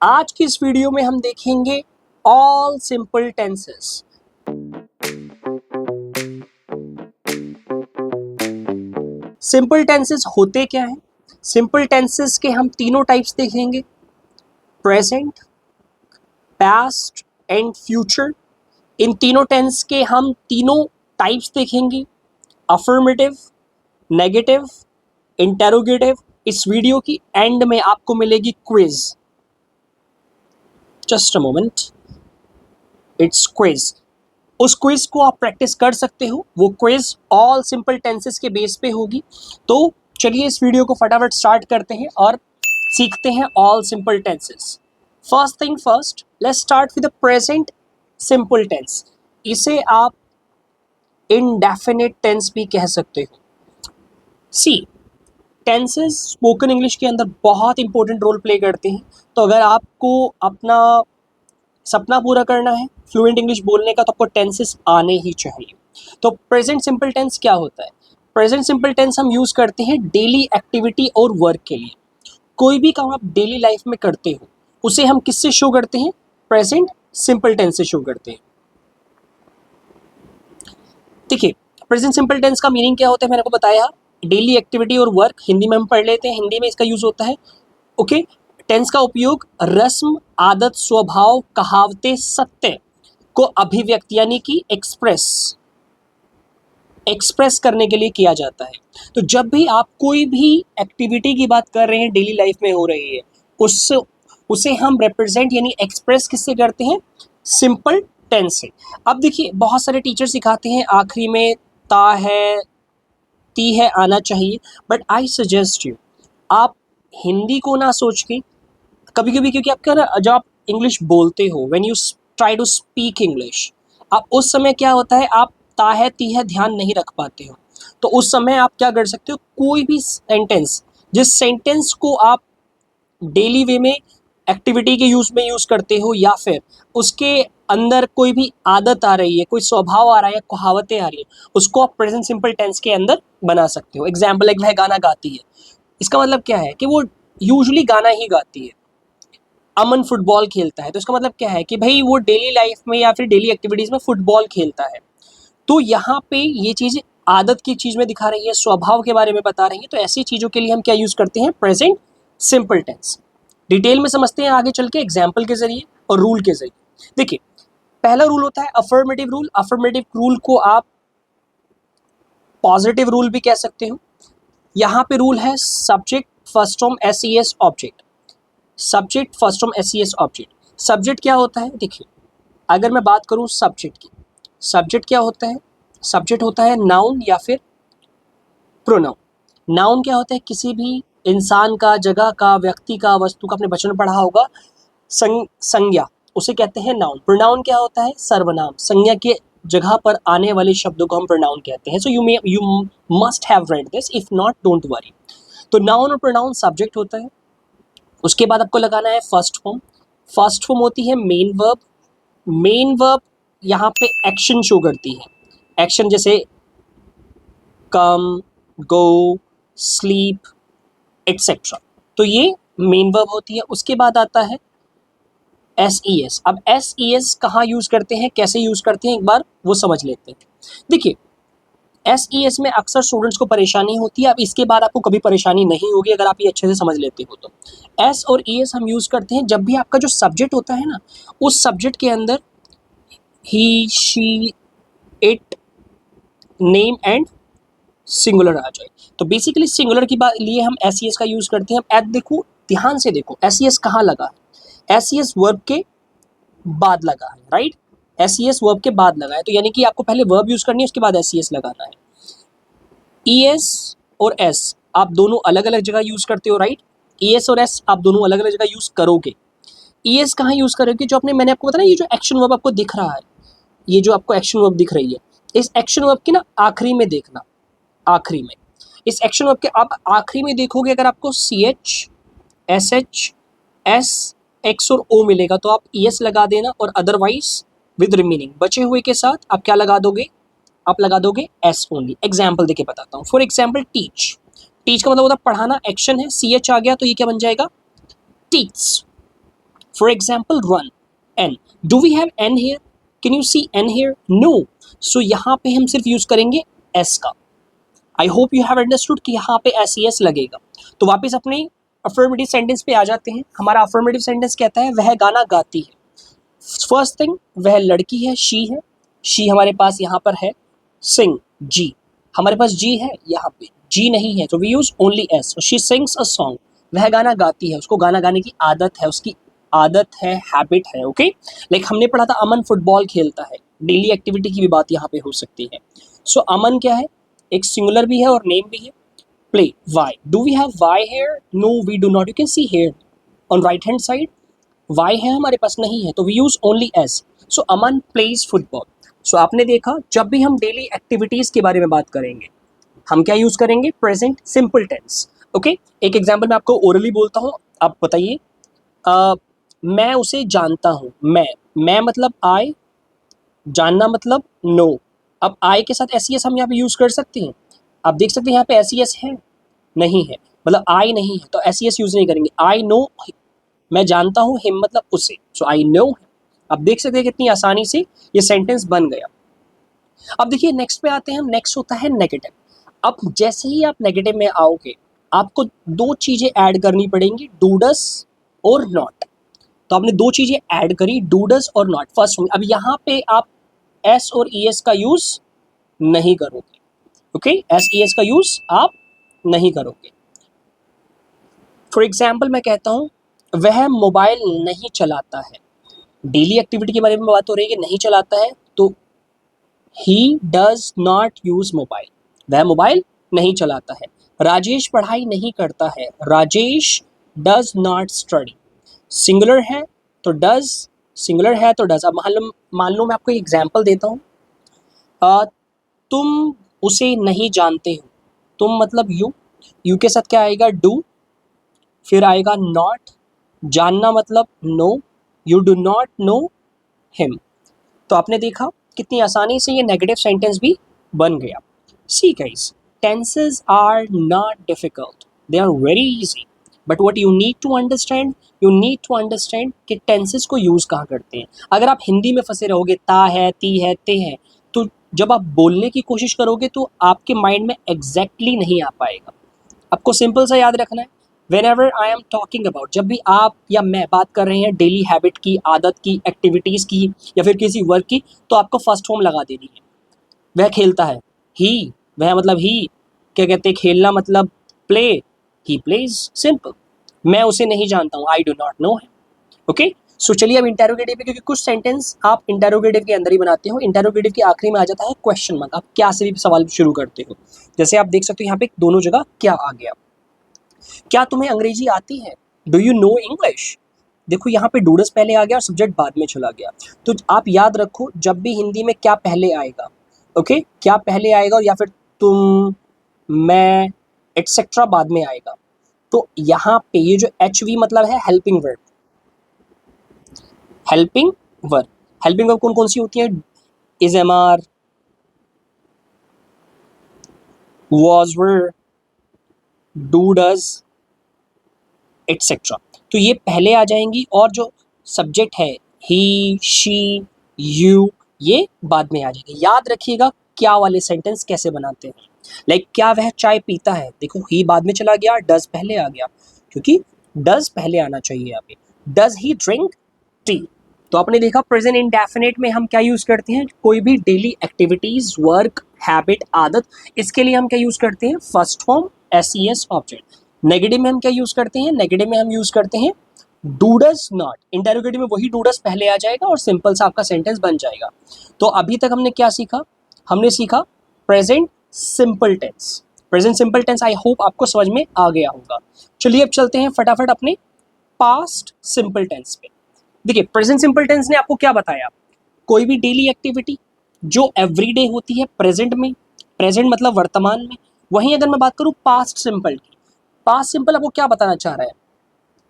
आज की इस वीडियो में हम देखेंगे all simple tenses. Simple tenses होते क्या हैं? सिंपल टेंसेस के हम तीनों टाइप्स देखेंगे, प्रेजेंट, पास्ट एंड फ्यूचर। इन तीनों टेंस के हम तीनों टाइप्स देखेंगे, अफर्मेटिव, नेगेटिव, इंटेरोगेटिव। इस वीडियो की एंड में आपको मिलेगी quiz. Just a moment, it's quiz. उस क्विज को आप प्रैक्टिस कर सकते हो। वो क्विज ऑल सिंपल टेंसेस के बेस पे होगी। तो चलिए इस वीडियो को फटाफट स्टार्ट करते हैं और सीखते हैं all simple tenses. First thing first, let's start with the present simple tense. इसे आप इनडेफिनिट टेंस भी कह सकते हो। सी, टेंसेस स्पोकन इंग्लिश के अंदर बहुत इंपॉर्टेंट रोल प्ले करते हैं। तो अगर आपको अपना सपना पूरा करना है फ्लुएंट इंग्लिश बोलने का, तो आपको टेंसेस आने ही चाहिए। तो प्रेजेंट सिंपल टेंस क्या होता है? प्रेजेंट सिंपल टेंस हम यूज करते हैं डेली एक्टिविटी और वर्क के लिए। कोई भी काम आप डेली लाइफ में करते हो उसे हम किससे शो करते हैं? प्रेजेंट सिंपल टेंस से शो करते हैं। देखिए, प्रेजेंट सिंपल टेंस का मीनिंग क्या होता है मैंने आपको बताया। डेली एक्टिविटी और वर्क हिंदी में हम पढ़ लेते हैं, हिंदी में इसका यूज होता है। ओके, टेंस का उपयोग रस्म, आदत, स्वभाव, कहावतें, सत्य को अभिव्यक्त यानी कि एक्सप्रेस करने के लिए किया जाता है। तो जब भी आप कोई भी एक्टिविटी की बात कर रहे हैं डेली लाइफ में हो रही है, उससे उसे हम रिप्रेजेंट यानी एक्सप्रेस किससे करते हैं? सिंपल टेंस से। अब देखिए, बहुत सारे टीचर सिखाते हैं आखिरी में ता है, ती है आना चाहिए, बट आई सजेस्ट यू आप हिंदी को ना सोच के कभी कभी, क्योंकि आपका ना जब आप इंग्लिश बोलते हो, when you try to speak English, आप उस समय क्या होता है, आप ता है ती है ध्यान नहीं रख पाते हो। तो उस समय आप क्या कर सकते हो, कोई भी सेंटेंस, जिस सेंटेंस को आप डेली वे में एक्टिविटी के यूज में यूज करते हो, या फिर उसके अंदर कोई भी आदत आ रही है, कोई स्वभाव आ रहा है, कहावतें आ रही है, उसको आप प्रेजेंट सिंपल टेंस के अंदर बना सकते हो। एग्जाम्पल, एक वह गाना गाती है, इसका मतलब क्या है कि वो यूजुअली गाना ही गाती है। अमन फुटबॉल खेलता है, तो इसका मतलब क्या है कि भाई वो डेली लाइफ में या फिर डेली एक्टिविटीज में फुटबॉल खेलता है। तो यहाँ पे ये चीज आदत की चीज में दिखा रही है, स्वभाव के बारे में बता रही है। तो ऐसी चीजों के लिए हम क्या यूज करते हैं? Present simple tense. डिटेल में समझते हैं आगे चल के एग्जाम्पल के जरिए और रूल के जरिए। देखिए, पहला रूल होता है अफर्मेटिव रूल। अफर्मेटिव रूल को आप पॉजिटिव रूल भी कह सकते हो। यहाँ पे रूल है subject first from S object. Subject first from S object. Subject क्या होता है? देखिए, अगर मैं बात करूं सब्जेक्ट की, सब्जेक्ट क्या होता है? सब्जेक्ट होता है नाउन या फिर प्रोनाउन। नाउन क्या होता है? किसी भी इंसान का, जगह का, व्यक्ति का, वस्तु का, आपने बचपन में पढ़ा होगा, संज्ञा, उसे कहते हैं नाउन। प्रोनाउन क्या होता है? सर्वनाम। संज्ञा के जगह पर आने वाले शब्दों को हम प्रोनाउन कहते हैं। So you must have read this, if not don't worry. तो नाउन और प्रोनाउन सब्जेक्ट होता है। उसके बाद आपको लगाना है फर्स्ट फॉर्म। फर्स्ट फॉर्म होती है मेन वर्ब। मेन वर्ब यहाँ पे एक्शन शो करती है। एक्शन जैसे कम, गो, स्लीप, एटसेट्रा। तो ये मेन वर्ब होती है। उसके बाद आता है एस। अब एस कहाँ यूज करते हैं, कैसे यूज करते हैं, एक बार वो समझ लेते हैं। देखिए, एस में अक्सर स्टूडेंट्स को परेशानी होती है। अब इसके बाद आपको कभी परेशानी नहीं होगी अगर आप ये अच्छे से समझ लेते हो। तो एस और एस हम यूज करते हैं जब भी आपका जो सब्जेक्ट होता है ना, उस सब्जेक्ट के अंदर ही, she, it, name and singular आ जाए। तो बेसिकली सिंगुलर की बात लिए हम एस का यूज करते हैं। अब देखो, ध्यान से देखो, एस कहाँ लगा है? एस वर्ब के बाद लगा है, राइट? एस वर्ब के बाद लगा है, तो यानी कि आपको पहले वर्ब यूज करनी है, उसके बाद एस लगाना है। ईएस और एस आप दोनों अलग अलग जगह यूज करते हो, राइट? ईएस और एस आप दोनों अलग अलग जगह यूज करोगे। ईएस कहाँ यूज करोगे? जो मैंने आपको बताया, ये जो एक्शन वर्ब आपको दिख रहा है, ये जो आपको एक्शन वर्ब दिख रही है, इस एक्शन वर्ब की ना आखिरी में देखना, आखिरी में इस एक्शन वर्ब के आप आखिरी में देखोगे, अगर आपको CH, SH, S, X और O मिलेगा तो आप ES लगा देना, और अदरवाइज विद रिमेनिंग बचे हुए के साथ आप क्या लगा दोगे? आप लगा दोगे S ओनली। एग्जाम्पल देके बताता हूँ। For example, teach. टीच का मतलब होता है पढ़ाना, एक्शन है, CH आ गया तो ये क्या बन जाएगा? Teach. For example, run, N. Do we have N here? Can you see N here? No. So यहाँ पे हम सिर्फ यूज करेंगे S का. I hope you have understood कि यहाँ पे SES लगेगा. तो वापस अपने अफर्मेटिव सेंटेंस पे आ जाते हैं. हमारा अफर्मेटिव सेंटेंस कहता है वह गाना गाती है. फर्स्ट थिंग, वह लड़की है, शी है. शी हमारे पास यहाँ पर है. सिंग, जी. हमारे पास जी है, यहाँ पे जी नहीं है, तो we use only S. She sings a song. वह गाना गाती है, उसको गाना गाने की आदत है, उसकी आदत है, हैबिट है. ओके, लाइक हमने पढ़ा था अमन फुटबॉल खेलता है. डेली एक्टिविटी की भी बात यहाँ पे हो सकती है. सो अमन क्या है, एक सिंगुलर भी है और नेम भी है. Play, Y. Do we have Y here? No we do not. You can see here on right hand side. Y है हमारे पास, नहीं है, तो we use only S. So Aman plays football. So आपने देखा, जब भी हम डेली एक्टिविटीज के बारे में बात करेंगे हम क्या यूज करेंगे, प्रेजेंट सिंपल टेंस. ओके, एक एग्जांपल मैं आपको ओरली बोलता हूँ, आप बताइए. मैं उसे जानता हूँ. मैं मतलब आई, जानना मतलब नो. अब आई के साथ एस हम यहाँ पे यूज कर सकते हैं. आप देख सकते हैं यहाँ पे एस है, नहीं है, मतलब आई नहीं है, तो एस यूज नहीं करेंगे. आई नो, मैं जानता हूँ, हिम मतलब उसे, सो आई नो. आप देख सकते हैं कितनी आसानी से ये सेंटेंस बन गया. अब देखिए नेक्स्ट पे आते हैं हम. नेक्स्ट होता है नेगेटिव. अब जैसे ही आप नेगेटिव में आओगे आपको दो चीजें ऐड करनी पड़ेंगी, डू डस और नॉट. तो आपने दो चीजें ऐड करी, डू डस और नॉट. फर्स्ट, अब यहाँ पे आप एस और ई एस का यूज नहीं करोगे. ओके, एस ई एस का यूज आप नहीं करोगे. फॉर एग्जाम्पल मैं कहता हूँ वह मोबाइल नहीं चलाता है. डेली एक्टिविटी के बारे में बात हो रही है कि नहीं चलाता है, तो ही डज नॉट यूज मोबाइल. वह मोबाइल नहीं चलाता है. राजेश पढ़ाई नहीं करता है. Rajesh does not study. Singular है तो डज, सिंगुलर है तो डज. अब मान लो मैं आपको एक एग्जाम्पल देता हूँ. तुम उसे नहीं जानते हो. तुम मतलब यू के साथ क्या आएगा, डू, फिर आएगा नॉट. जानना मतलब know, you do not know him. तो आपने देखा कितनी आसानी से ये नेगेटिव सेंटेंस भी बन गया. See guys, tenses are not difficult, they are very easy. But what you need to understand, you need to understand कि टेंसेस को यूज़ कहाँ करते हैं. अगर आप हिंदी में फंसे रहोगे, ता है, ती है, ते है, तो जब आप बोलने की कोशिश करोगे तो आपके माइंड में एग्जैक्टली नहीं आ पाएगा. आपको सिंपल सा याद रखना है, whenever I am talking about, जब भी आप या मैं बात कर रहे हैं डेली हैबिट की, आदत की, एक्टिविटीज़ की या फिर किसी वर्क की, तो आपको फर्स्ट फॉर्म लगा देनी है. वह खेलता है, ही. वह मतलब ही. क्या कहते हैं, खेलना मतलब प्ले, ही प्लेज. सिंपल. मैं उसे नहीं जानता हूँ, आई डू नॉट नो है. ओके, सो चलिए अब इंटेरोगेटिव पे, क्योंकि कुछ सेंटेंस आप इंटेरोगेटिव के अंदर ही बनाते हो. इंटेरोगेटिव के आखिरी में आ जाता है क्वेश्चन मार्क. आप क्या से भी सवाल शुरू करते हो. जैसे आप देख सकते हो यहाँ पे दोनों जगह क्या आ गया. क्या तुम्हें अंग्रेजी आती है, डू यू नो इंग्लिश. देखो यहाँ पे डूडस पहले आ गया और सब्जेक्ट बाद में चला गया. तो आप याद रखो, जब भी हिंदी में क्या पहले आएगा, ओके, क्या पहले आएगा या फिर तुम, मैं, एटसेट्रा बाद में आएगा. तो यहाँ पे ये जो एच वी मतलब है helping verb. Helping verb, helping verb कौन कौन सी होती है, is, am are, was, were, do does, etcetera. तो ये पहले आ जाएंगी और जो सब्जेक्ट है ही, शी, यू, ये बाद में आ जाएंगे. याद रखिएगा क्या वाले सेंटेंस कैसे बनाते हैं. लाइक क्या वह चाय पीता है, देखो ही बाद में चला गया, डज पहले आ गया, क्योंकि डज पहले आना चाहिए यहाँ पे. Does he drink tea. तो आपने देखा प्रेजेंट इंडेफिनिट में हम क्या यूज करते हैं, कोई भी डेली एक्टिविटीज, वर्क, हैबिट, आदत, इसके लिए हम क्या यूज करते हैं, first form S object. Negative में हम क्या यूज करते हैं, नेगेटिव में हम यूज करते हैं डू डज नॉट. इंटेरोगेटिव में वही डू डज पहले आ जाएगा और सिंपल सा आपका सेंटेंस बन जाएगा. तो अभी तक हमने क्या सीखा, हमने सीखा present simple tense. Present simple tense I hope आपको समझ में आ गया होगा. चलिए अब चलते हैं फटाफट अपने पास्ट सिंपल टेंस पे. देखिए प्रेजेंट सिंपल टेंस ने आपको क्या बताया, कोई भी डेली एक्टिविटी जो एवरीडे होती है प्रेजेंट में, प्रेजेंट मतलब वर्तमान में. वहीं अगर मैं बात करूं पास्ट सिंपल की, पास्ट सिंपल आपको क्या बताना चाह रहा है,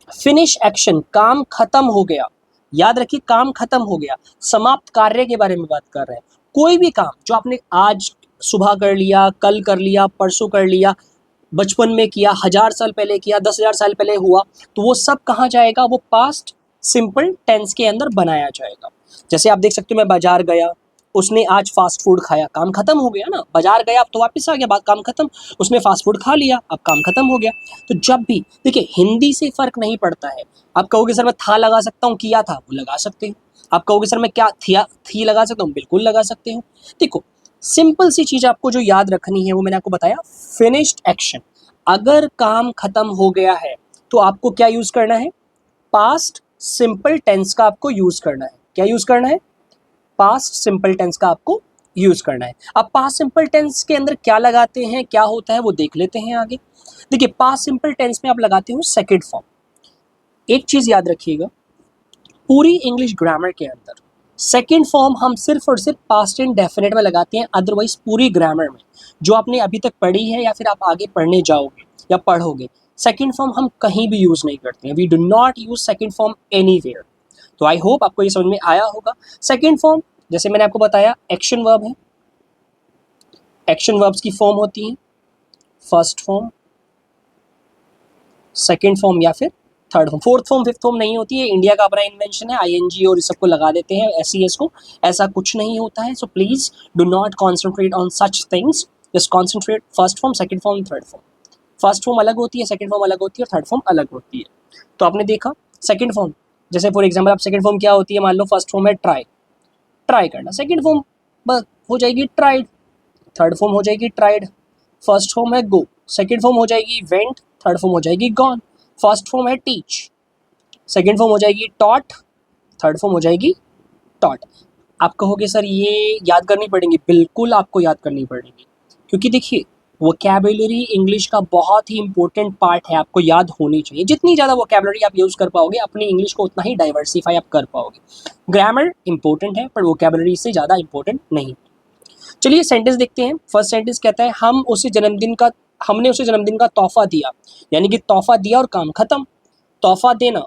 फिनिश एक्शन, काम खत्म हो गया. याद रखिए काम खत्म हो गया, समाप्त कार्य के बारे में बात कर रहे हैं. कोई भी काम जो आपने आज सुबह कर लिया, कल कर लिया, परसों कर लिया, बचपन में किया, 1000 साल पहले किया, 10,000 साल पहले हुआ, तो वो सब कहाँ जाएगा, वो पास्ट सिंपल टेंस के अंदर बनाया जाएगा। जैसे आप देख सकते हो, मैं बाजार गया, उसने आज फास्ट फूड खाया, काम खत्म हो गया ना। बाजार गया, अब तो वापस आ गया, बात काम खत्म। उसने फास्ट फूड खा लिया, अब काम खत्म हो गया। तो जब भी देखिए, हिंदी से फर्क नहीं पड़ता है। आप कहोगे सर मैं था लगा सकता हूँ, किया था, वो लगा सकते हो। आप कहोगे सर मैं क्या थिया थी लगा सकता हूँ, बिल्कुल लगा सकते हो। देखो, सिंपल सी चीज आपको जो याद रखनी है वो मैंने आपको बताया, फिनिश्ड एक्शन। अगर काम खत्म हो गया है तो आपको क्या यूज करना है? पास्ट सिंपल टेंस का आपको यूज करना है। क्या यूज करना है? पास्ट सिंपल टेंस का आपको यूज करना है। अब पास्ट सिंपल टेंस के अंदर क्या लगाते हैं, क्या होता है, वो देख लेते हैं आगे। देखिए, पास्ट सिंपल टेंस में आप लगाते हो सेकंड फॉर्म। एक चीज याद रखिएगा, पूरी इंग्लिश ग्रामर के अंदर सेकंड फॉर्म हम सिर्फ और सिर्फ पास्ट इंडेफिनिट में लगाते हैं। अदरवाइज पूरी ग्रामर में जो आपने अभी तक पढ़ी है या फिर आप आगे पढ़ने जाओगे या पढ़ोगे, सेकंड फॉर्म हम कहीं भी यूज नहीं करते हैं। We do not use second form anywhere. तो आई होप आपको ये समझ में आया होगा। सेकंड फॉर्म, जैसे मैंने आपको बताया, एक्शन वर्ब है। एक्शन वर्ब्स की फॉर्म होती है फर्स्ट फॉर्म, सेकंड फॉर्म या फिर third form. Fourth form fifth form नहीं होती है, इंडिया का अपना इन्वेंशन है। आईएनजी और इस सबको लगा देते हैं, एसईएस को। ऐसा कुछ नहीं होता है। So please do not concentrate on such things. Just concentrate first form, second form, third form. First form अलग होती है, सेकंड फॉर्म अलग होती है और थर्ड फॉर्म अलग होती है। तो आपने देखा सेकंड फॉर्म, जैसे फॉर एग्जाम्पल आप सेकंड फॉर्म क्या होती है, मान लो फर्स्ट फॉर्म है ट्राई, ट्राई करना। सेकंड फॉर्म हो जाएगी ट्राइड, थर्ड फॉर्म हो जाएगी ट्राइड। फर्स्ट फॉर्म है गो, सेकंड फॉर्म हो जाएगी वेंट, थर्ड फॉर्म हो जाएगी गॉन। फर्स्ट फॉर्म है टीच, सेकंड फॉर्म हो जाएगी टॉट, थर्ड फॉर्म हो जाएगी टॉट। आप कहोगे सर ये याद करनी पड़ेंगी, बिल्कुल आपको याद करनी पड़ेगी, क्योंकि देखिए वोकैबुलरी इंग्लिश का बहुत ही इंपॉर्टेंट पार्ट है, आपको याद होनी चाहिए। जितनी ज़्यादा वोकैबुलरी आप यूज़ कर पाओगे अपनी इंग्लिश को, उतना ही डाइवर्सिफाई आप कर पाओगे। ग्रामर इंपॉर्टेंट है पर वोकैबुलरी से ज़्यादा इंपॉर्टेंट नहीं। चलिए सेंटेंस देखते हैं। फर्स्ट सेंटेंस कहता है हमने उसे जन्मदिन का तोहफा दिया, यानी कि तोहफा दिया और काम खत्म। तोहफा देना,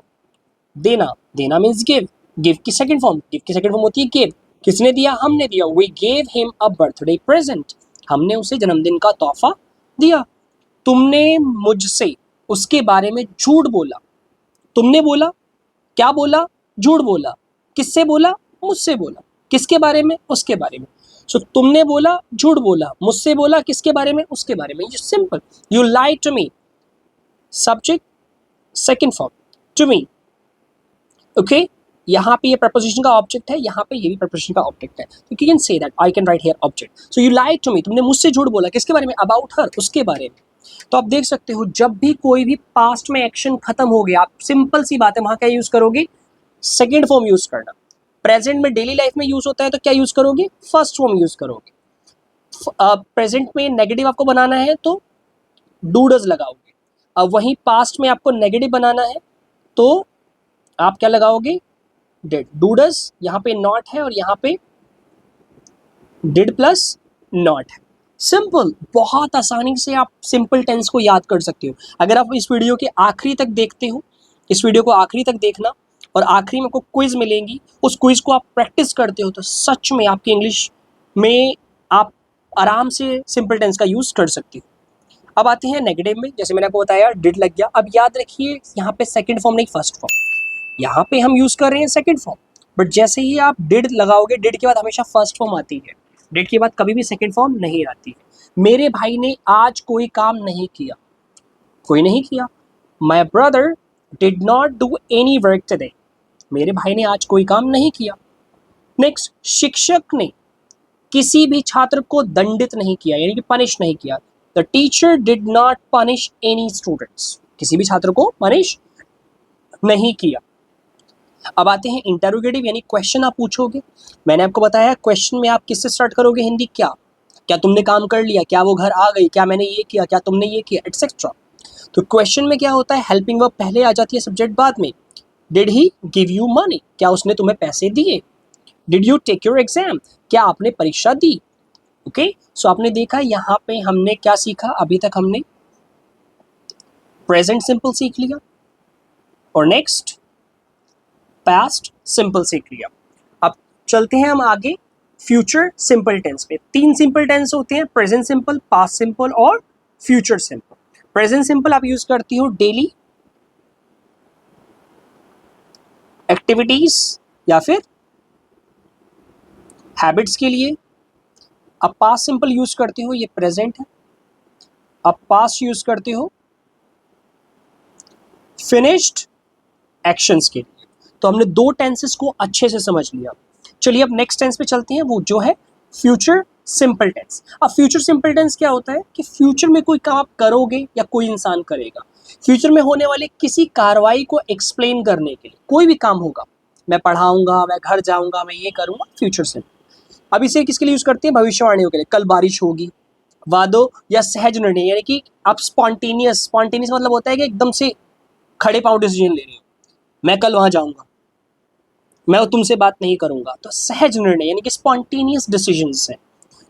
देना, देना मीन्स गिव। गिव की सेकंड फॉर्म होती है गिव। किसने दिया? हमने दिया। We gave him a birthday present. हमने उसे जन्मदिन का तोहफा दिया। तुमने मुझसे उसके बारे में झूठ बोला। तुमने बोला, क्या बोला? झूठ बोला। किससे बोला? मुझसे बोला। किसके बारे में? उसके बारे में। सो तुमने बोला, झूठ बोला, मुझसे बोला, किसके बारे में? उसके बारे में। ये simple. You lied to me, subject second form, to me. Okay, यहाँ पे ये प्रपोजिशन का ऑब्जेक्ट है, यहाँ पे ये भी प्रपोजिशन का ऑब्जेक्ट है। तो you can say that I can write here object. So you lied to me, तुमने मुझसे झूठ बोला। किसके बारे में? अबाउट हर, उसके बारे में। तो आप देख सकते हो जब भी कोई भी पास्ट में एक्शन खत्म हो गया, आप सिंपल सी बात है वहां क्या यूज करोगे? सेकेंड फॉर्म यूज करना। प्रेजेंट में डेली लाइफ में यूज होता है तो क्या यूज करोगे? फर्स्ट फॉर्म यूज करोगे। प्रेजेंट में नेगेटिव आपको बनाना है तो डूडज लगाओगे। अब वहीं पास्ट में आपको नेगेटिव बनाना है तो आप क्या लगाओगे? डिड। डूडज, यहाँ पे नॉट है और यहाँ पे डिड प्लस नॉट है। सिंपल, बहुत आसानी से आप सिंपल टेंस को याद कर सकते हो। अगर आप इस वीडियो के आखिरी तक देखते हो, इस वीडियो को आखिरी तक देखना और आखिरी में आपको क्विज मिलेंगी, उस क्विज को आप प्रैक्टिस करते हो तो सच में आपकी इंग्लिश में आप आराम से सिंपल टेंस का यूज कर सकते हो। अब आते हैं नेगेटिव में। जैसे मैंने आपको बताया डिड लग गया। अब याद रखिए यहाँ पे सेकंड फॉर्म नहीं फर्स्ट फॉर्म, यहाँ पे हम यूज कर रहे हैं सेकंड फॉर्म। बट जैसे ही आप डिड लगाओगे, डिड के बाद हमेशा फर्स्ट फॉर्म आती है, डिड के बाद कभी भी सेकंड फॉर्म नहीं आती है। मेरे भाई ने आज कोई काम नहीं किया, कोई नहीं किया। My brother did not do any work today, मेरे भाई ने आज कोई काम नहीं किया। नेक्स्ट, शिक्षक ने किसी भी छात्र को दंडित नहीं किया, यानी कि पनिश नहीं किया। The teacher did not punish any students, किसी भी छात्र को पनिश नहीं किया। अब आते हैं इंटरोगेटिव, यानी क्वेश्चन आप पूछोगे। मैंने आपको बताया क्वेश्चन में आप किससे स्टार्ट करोगे? हिंदी। क्या क्या तुमने काम कर लिया? क्या वो घर आ गई? क्या मैंने ये किया? क्या तुमने ये किया? एटसेट्रा। तो क्वेश्चन में क्या होता है? हेल्पिंग वर्ब पहले आ जाती है, सब्जेक्ट बाद में। Did he give you money, क्या उसने तुम्हें पैसे दिए? Did you take your exam, क्या आपने परीक्षा दी? ओके, सो आपने देखा यहाँ पे हमने क्या सीखा? अभी तक हमने प्रेजेंट सिंपल सीख लिया और नेक्स्ट पास्ट सिंपल सीख लिया। अब चलते हैं हम आगे फ्यूचर सिंपल टेंस पे। 3 सिंपल टेंस होते हैं, प्रेजेंट सिंपल, पास्ट सिंपल और फ्यूचर सिंपल। प्रेजेंट सिंपल आप यूज करती हो डेली, एक्टिविटीज या फिर हैबिट्स के लिए। अब पास्ट सिंपल यूज करते हो, ये प्रेजेंट है। अब पास्ट यूज करते हो फिनिश्ड एक्शंस के लिए। तो हमने दो टेंसेस को अच्छे से समझ लिया। चलिए अब नेक्स्ट टेंस पे चलते हैं, वो जो है फ्यूचर सिंपल टेंस। अब फ्यूचर सिंपल टेंस क्या होता है कि फ्यूचर में कोई काम आप करोगे या कोई इंसान करेगा, फ्यूचर में होने वाले किसी कार्रवाई को एक्सप्लेन करने के लिए, कोई भी काम होगा, मैं पढ़ाऊंगा, मैं घर जाऊंगा, मैं ये करूंगा, फ्यूचर सिंपल। अब इसे किसके लिए यूज करते हैं? भविष्यवाणियों के लिए। कल बारिश होगी, वादों या सहज निर्णय, यानी कि आप स्पॉन्टेनियस मतलब होता है कि एकदम से खड़े पांव डिसीजन ले रहे हो, मैं कल वहां जाऊंगा, मैं तुमसे बात नहीं करूंगा, तो सहज निर्णय यानी कि स्पॉन्टेनियस डिसीजंस है।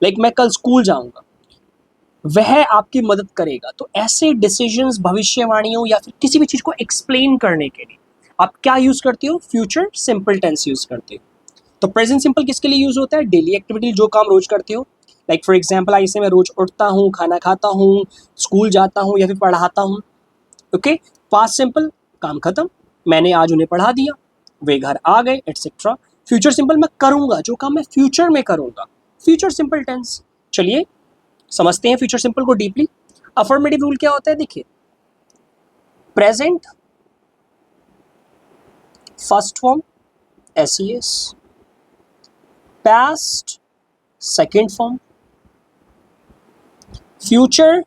लाइक मैं कल स्कूल जाऊंगा, वह आपकी मदद करेगा। तो ऐसे डिसीजंस, भविष्यवाणियों या फिर किसी भी चीज को एक्सप्लेन करने के लिए आप क्या यूज करते हो? फ्यूचर सिंपल टेंस यूज करते हो। तो प्रेजेंट सिंपल किसके लिए यूज होता है? डेली एक्टिविटी, जो काम रोज करते हो। लाइक फॉर एग्जाम्पल, ऐसे मैं रोज उठता हूँ, खाना खाता हूँ, स्कूल जाता हूँ या फिर पढ़ाता हूँ। ओके, पास्ट सिंपल, काम खत्म, मैंने आज उन्हें पढ़ा दिया, वे घर आ गए, एटसेट्रा। फ्यूचर सिंपल, मैं करूंगा, जो काम मैं फ्यूचर में करूंगा, फ्यूचर सिंपल टेंस। चलिए समझते हैं फ्यूचर सिंपल को डीपली। अफर्मेटिव रूल क्या होता है? देखिए, present first form SES, past second form, future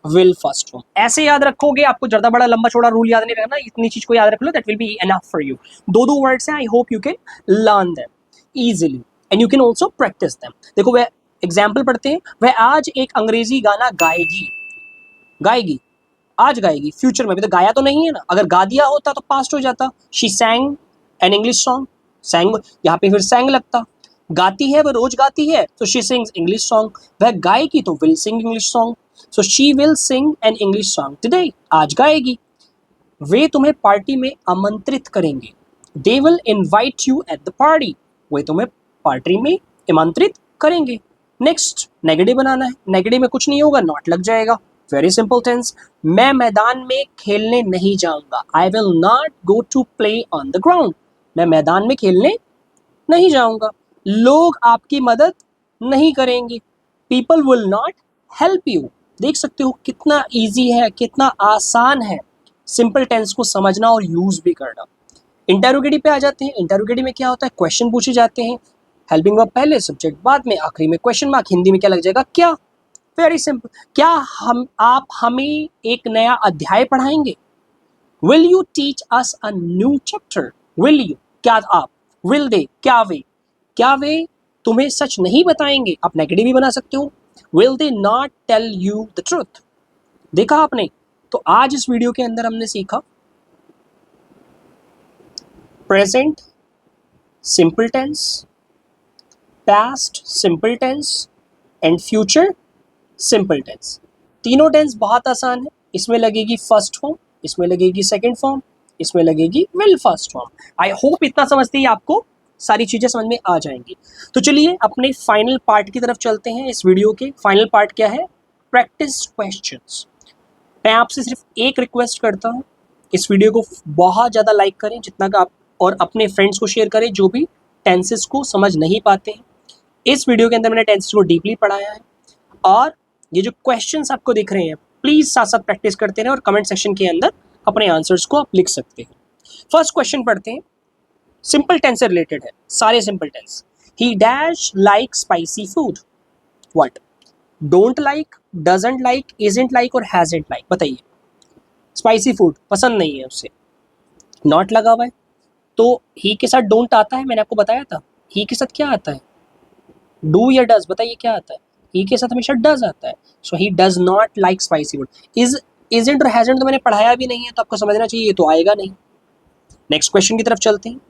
will first form. ऐसे याद रखोगे, आपको ज्यादा बड़ा लंबा चौड़ा रूल याद नहीं रहना, इतनी चीज को याद रख लो, that will be enough for you. दो वर्ड्स हैं, I hope you can learn them easily and you can also practise them. देखो, वह एग्जाम्पल पढ़ते हैं, वह आज एक अंग्रेजी गाना गाएगी, आज गाएगी, फ्यूचर में, अभी तो गाया तो नहीं है ना, अगर गा दिया होता तो पास्ट हो जाता। शी सैंग एन इंग्लिश सॉन्ग, सैंग यहाँ पे फिर सैंग लगता। गाती है, वह रोज गाती है, तो शी सिंग्स इंग्लिश सॉन्ग। वह गाएगी तो will sing English song, so she will sing an English song today, आज गाएगी। वे तुम्हें पार्टी में आमंत्रित करेंगे, they will invite you at the party, वे तुम्हें पार्टी में आमंत्रित करेंगे। नेक्स्ट, नेगेटिव बनाना है, नेगेटिव में कुछ नहीं होगा, नॉट लग जाएगा। वेरी सिंपल टेंस, मैं मैदान में खेलने नहीं जाऊंगा, I will not go to play on the ground, मैं मैदान में खेलने नहीं जाऊंगा। लोग आपकी मदद नहीं करेंगे, people will not help you. देख सकते हो कितना इजी है, कितना आसान है सिंपल टेंस को समझना और यूज भी करना। इंटेरोगेटिव पे आ जाते हैं। इंटेरोगेटिव में क्या होता है? क्वेश्चन पूछे जाते हैं, हेल्पिंग वर्ब पहले, सब्जेक्ट बाद में, आखिरी में क्वेश्चन मार्क। हिंदी में क्या लग जाएगा? क्या। वेरी सिंपल, क्या आप हमें एक नया अध्याय पढ़ाएंगे? Will you teach us a new chapter? Will you, क्या आप, विल दे, क्या वे तुम्हें सच नहीं बताएंगे? आप नेगेटिव भी बना सकते हो, will they not tell you the truth. देखा आपने? तो आज इस वीडियो के अंदर हमने सीखा present simple tense, past simple tense and future simple tense. तीनों टेंस बहुत आसान है। इसमें लगेगी फर्स्ट फॉर्म, इसमें लगेगी सेकंड फॉर्म, इसमें लगेगी will first form. I hope इतना समझते ही आपको सारी चीजें समझ में आ जाएंगी। तो चलिए अपने फाइनल पार्ट की तरफ चलते हैं। इस वीडियो के फाइनल पार्ट क्या है? Practice questions. मैं आपसे सिर्फ एक रिक्वेस्ट करता हूँ, इस वीडियो को बहुत ज़्यादा लाइक करें जितना का आप, और अपने फ्रेंड्स को शेयर करें जो भी टेंसेस को समझ नहीं पाते हैं। इस वीडियो के अंदर मैंने टेंसेस को डीपली पढ़ाया है, और ये जो क्वेश्चंस आपको दिख रहे हैं, प्लीज़ साथ साथ प्रैक्टिस करते रहें और कमेंट सेक्शन के अंदर अपने आंसर्स को आप लिख सकते हैं। फर्स्ट क्वेश्चन पढ़ते हैं, सिंपल टेंस से रिलेटेड है, सारे simple tense. He dash like spicy food, what? Don't like, doesn't like, isn't like और हैजंट लाइक। बताइए, स्पाइसी फूड पसंद नहीं है उसे, नॉट लगा हुआ है, तो ही के साथ डोंट आता है, मैंने आपको बताया था। ही के साथ क्या आता है? डू या डज? बताइए क्या आता है? ही के साथ हमेशा डज आता है, so he does not like spicy food. Isn't और हैजंट तो मैंने पढ़ाया भी नहीं है, तो आपको समझना चाहिए ये तो आएगा नहीं। नेक्स्ट क्वेश्चन की तरफ चलते हैं।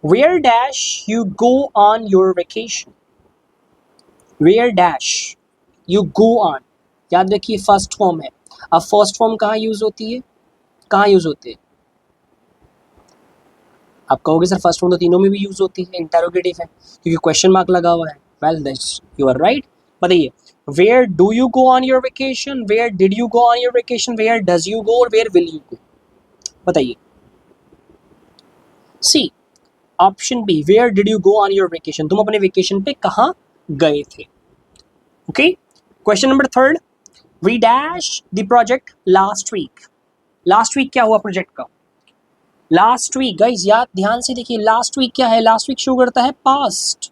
Where dash you go on your vacation? Where dash you go on? याद रखिए फर्स्ट फॉर्म है। अब फर्स्ट फॉर्म कहाँ यूज होती है? कहाँ यूज होती है? आप कहोगे सर फर्स्ट फॉर्म तो तीनों में भी यूज होती है, इंटरोगेटिव है क्योंकि क्वेश्चन मार्क लगा हुआ है। Well that's you are right. बताइए, where do you go on your vacation, where did you go on your vacation, where does you go और वेयर विल यू गो? बताइए। C option B, where did you go on your vacation, तुम अपने vacation पे कहाँ गए थे। Okay, question number third, we dash the project last week. Last week क्या हुआ प्रोजेक्ट का? लास्ट वीक गाइज याद ध्यान से देखिए, लास्ट वीक क्या है? लास्ट वीक शो करता है पास्ट,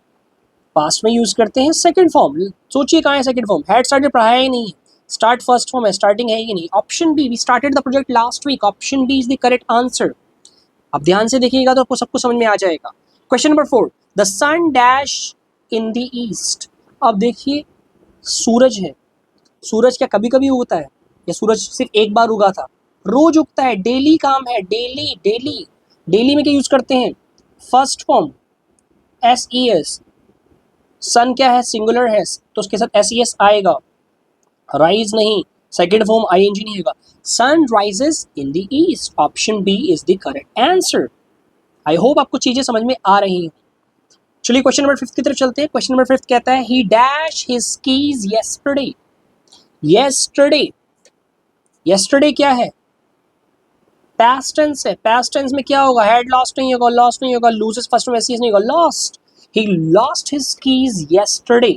पास्ट में यूज करते हैं सेकंड फॉर्म। सोचिए कहाँ है सेकंड फॉर्म? हैड स्टार्टेड पढ़ाया ही नहीं, स्टार्ट फर्स्ट फॉर्म है, स्टार्टिंग है ही नहीं। Option B, we started the project last week, option B is the correct answer. अब ध्यान से देखिएगा तो आपको सब कुछ समझ में आ जाएगा। Question number four, the sun dash in the east. अब देखिए सूरज है, सूरज क्या कभी कभी उगता है? या सूरज सिर्फ एक बार उगा था? रोज उगता है, डेली काम है, डेली डेली। डेली में क्या यूज करते हैं? फर्स्ट फॉर्म SES, सन क्या है? सिंगुलर है, तो उसके साथ SES आएगा। राइज नहीं, सेकेंड फॉर्म ING नहीं होगा। Sun rises in the east, option B is the correct answer. I hope आपको चीजें समझ में आ रही हैं। चलिए क्वेश्चन नंबर फिफ्थ की तरफ चलते हैं। क्वेश्चन नंबर फिफ्थ कहता है, ही dash his keys yesterday. Yesterday, yesterday क्या है? पास्ट टेंस है, पास्ट टेंस में क्या होगा? हैड लॉस्ट नहीं होगा, लॉस्ट नहीं होगा, लूजेस फर्स्ट में SES नहीं होगा, lost. He lost his keys yesterday.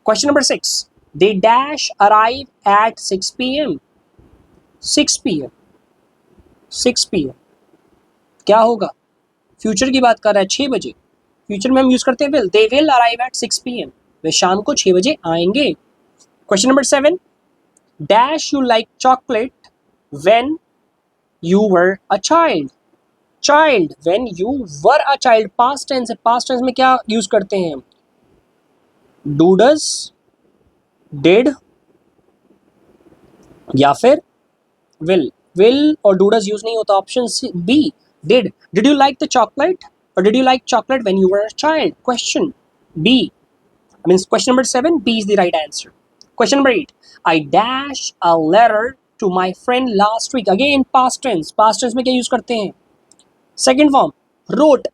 Question number six, they dash arrive at 6 PM। 6 PM, 6 PM क्या होगा? फ्यूचर की बात कर रहा है, 6 बजे। फ्यूचर में हम यूज करते हैं will, they will arrive at 6 PM, वे शाम को 6 बजे आएंगे। Question number 7, dash you like chocolate when you were a child. Child, when you were a child, past tense है, पास्ट टेंस में क्या यूज करते हैं? डू, डज, डिड या फिर विल। विल और डू डज यूज नहीं होता, option B did. Did you like the chocolate और did you like chocolate when you were a child? Question B, means question number 7 B is the right answer. Question number 8, I dash a letter to my friend last week. Again past tense, past tense में क्या use करते हैं? Second form wrote,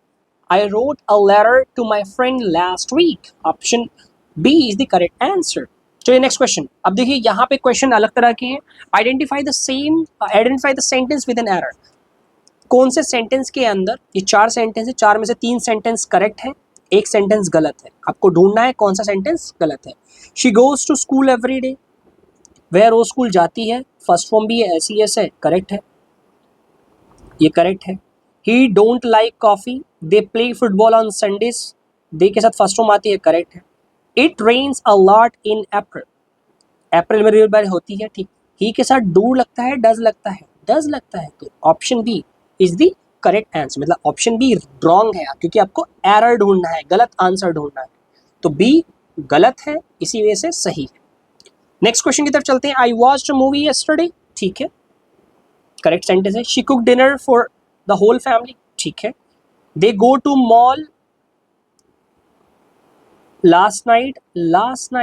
I wrote a letter to my friend last week, option B is the correct answer। चलिए next question. अब देखिए यहाँ पे question अलग तरह के हैं। Identify the sentence with an error. कौन से सेंटेंस के अंदर, ये 4 सेंटेंस है, 4 में से 3 सेंटेंस करेक्ट है, एक सेंटेंस गलत है। आपको ढूंढना है कौन सा सेंटेंस गलत है। She goes to school every day, वह रोज स्कूल जाती है, फर्स्ट फॉर्म भी है, SES है, करेक्ट है, ये करेक्ट है। He don't like coffee, they play football on Sundays, they के साथ फर्स्ट फॉर्म आती है, करेक्ट है। It rains a lot in April, April में रियल होती है, ठीक। ही के साथ डू लगता है, डज लगता है, डज लगता है, तो option B is the correct answer. मतलब ऑप्शन बी रॉन्ग है, क्योंकि आपको एरर ढूंढना है, गलत आंसर ढूंढना है, तो बी गलत है, इसी वजह से सही है। नेक्स्ट क्वेश्चन की तरफ चलते हैं। I watched a movie yesterday, ठीक है, करेक्ट सेंटेंस है। She cook dinner for the whole family, ठीक है। They go to mall last night, last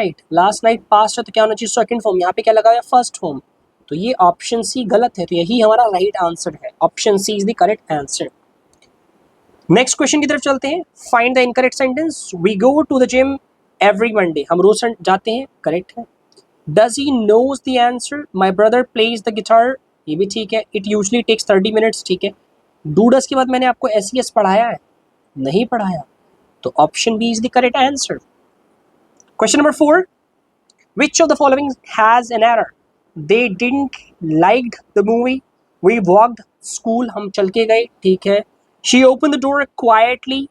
night past है, तो क्या होना चाहिए? Second form. यहाँ पे क्या लगा है? फर्स्ट फॉर्म, तो ये ऑप्शन सी गलत है, तो यही हमारा राइट आंसर है, option C is the correct answer. Next question की तरफ चलते हैं। Find the incorrect sentence. We go to the gym every Monday, हम रोज जाते हैं, करेक्ट है। Does he knows the answer, my brother plays the guitar, ये भी ठीक है। इट यूजली टेक्स 30 मिनट्स, ठीक है। डू डज के बाद मैंने आपको SES पढ़ाया है? नहीं पढ़ाया, तो option B is the correct answer. Question number 4, which of the following has an error? They didn't liked the movie, we walked school, हम चल के गए, ठीक है। She opened the door quietly,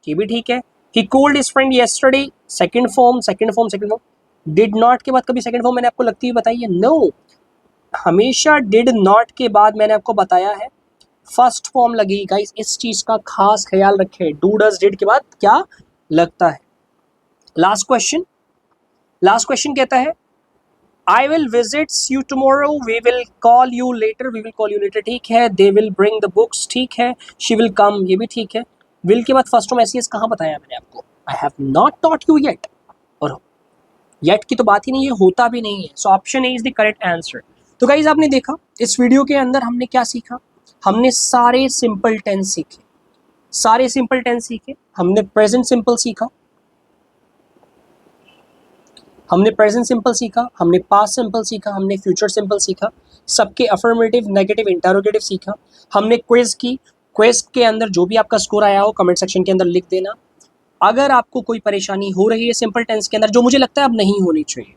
ये भी ठीक है। He called his friend yesterday, second form। did not के बाद कभी second form मैंने आपको लगती हुई बताई है? No, हमेशा did not के बाद मैंने आपको बताया है फर्स्ट फॉर्म लगेगी गाइस, इस चीज का खास ख्याल रखें। डू डज डिड के बाद क्या लगता है। लास्ट क्वेश्चन कहता है, I will visits you tomorrow, we will call you later, ठीक है। They will bring the books, ठीक है। शी विल कम, ये भी ठीक है। विल के बाद फर्स्ट फॉर्म SES कहाँ बताया मैंने आपको? I have not taught you yet, और येट की तो बात ही नहीं है, होता भी नहीं है, so option A is the correct answer. तो गाइज आपने देखा इस वीडियो के अंदर हमने क्या सीखा? हमने सारे सिंपल टेंस सीखे, हमने प्रेजेंट सिंपल सीखा, हमने प्रेजेंट सिंपल सीखा, हमने पास्ट सिंपल सीखा, हमने फ्यूचर सिंपल सीखा, सबके अफर्मेटिव, नेगेटिव, इंटरोगेटिव सीखा, हमने क्विज की, क्वेस्ट के अंदर जो भी आपका स्कोर आया हो कमेंट सेक्शन के अंदर लिख देना। अगर आपको कोई परेशानी हो रही है सिंपल टेंस के अंदर, जो मुझे लगता है अब नहीं होनी चाहिए,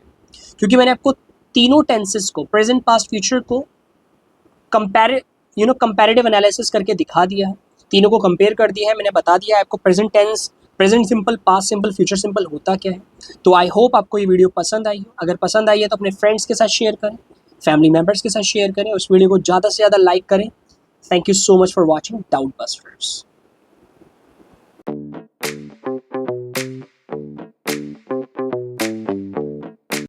क्योंकि मैंने आपको तीनों टेंसेस को, प्रेजेंट पास्ट फ्यूचर को कंपैरेटिव एनालिसिस करके दिखा दिया है, तीनों को कंपेयर कर दिया है, मैंने बता दिया है आपको present tense, present simple, past simple, future simple होता क्या है। तो आई होप आपको ये वीडियो पसंद आई हो। अगर पसंद आई है तो अपने फ्रेंड्स के साथ शेयर करें, फैमिली मेम्बर्स के साथ शेयर करें, उस वीडियो को ज़्यादा से ज़्यादा लाइक करें। Thank you so much for watching doubt busters.